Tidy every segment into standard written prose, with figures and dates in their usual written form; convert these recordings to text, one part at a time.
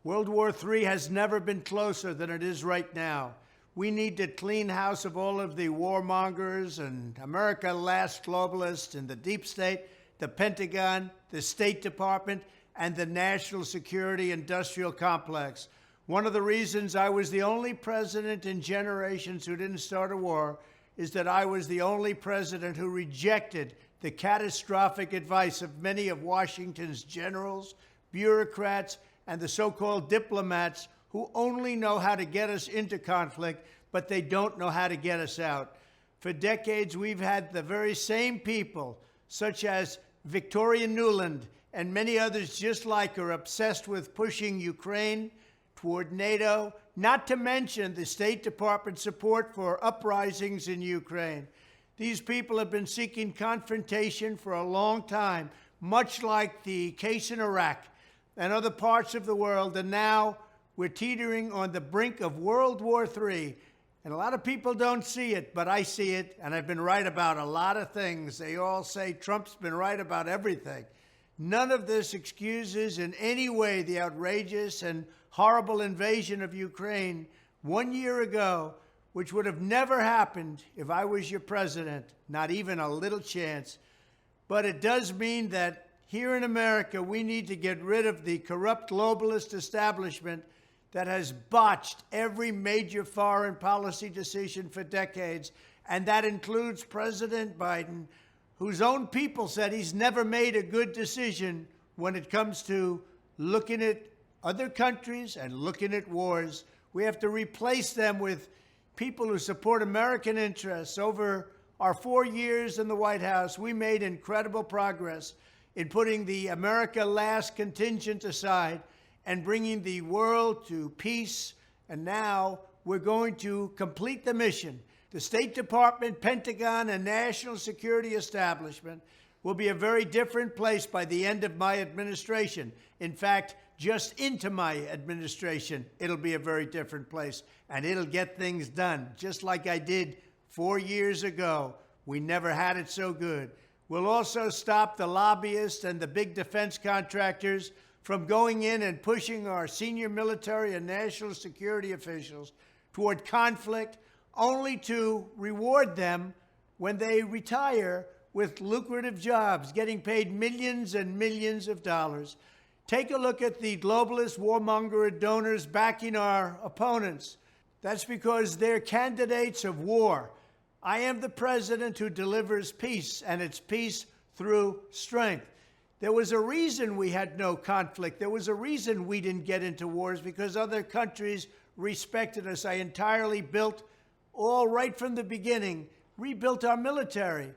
World War III has never been closer than it is right now. We need to clean house of all of the warmongers and America Last Globalists and the deep state, the Pentagon, the State Department, and the national security industrial complex. One of the reasons I was the only president in generations who didn't start a war is that I was the only president who rejected the catastrophic advice of many of Washington's generals, bureaucrats, and the so-called diplomats who only know how to get us into conflict, but they don't know how to get us out. For decades, we've had the very same people, such as Victoria Nuland and many others just like her, obsessed with pushing Ukraine toward NATO, not to mention the State Department support for uprisings in Ukraine. These people have been seeking confrontation for a long time, much like the case in Iraq and other parts of the world, and now we're teetering on the brink of World War III. And a lot of people don't see it, but I see it, and I've been right about a lot of things. They all say Trump's been right about everything. None of this excuses in any way the outrageous and horrible invasion of Ukraine 1 year ago, which would have never happened if I was your president, not even a little chance. But it does mean that here in America, we need to get rid of the corrupt globalist establishment that has botched every major foreign policy decision for decades, and that includes President Biden, whose own people said he's never made a good decision when it comes to looking at other countries and looking at wars. We have to replace them with people who support American interests. Over our 4 years in the White House, we made incredible progress in putting the America Last contingent aside and bringing the world to peace. And now we're going to complete the mission. The State Department, Pentagon, and national security establishment will be a very different place by the end of my administration. In fact, just into my administration, it'll be a very different place, and it'll get things done, just like I did 4 years ago. We never had it so good. We'll also stop the lobbyists and the big defense contractors from going in and pushing our senior military and national security officials toward conflict, only to reward them when they retire with lucrative jobs, getting paid millions and millions of dollars. Take a look at the globalist warmonger donors backing our opponents. That's because they're candidates of war. I am the president who delivers peace, and it's peace through strength. There was a reason we had no conflict. There was a reason we didn't get into wars, because other countries respected us. I entirely built, all right from the beginning, rebuilt our military.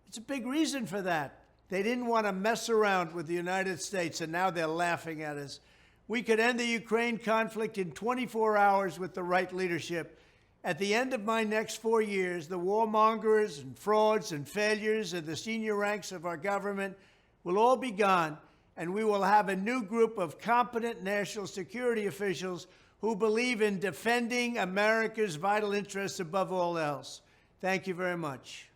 It's a big reason for that. They didn't want to mess around with the United States, and now they're laughing at us. We could end the Ukraine conflict in 24 hours with the right leadership. At the end of my next 4 years, the warmongers and frauds and failures of the senior ranks of our government will all be gone, and we will have a new group of competent national security officials who believe in defending America's vital interests above all else. Thank you very much.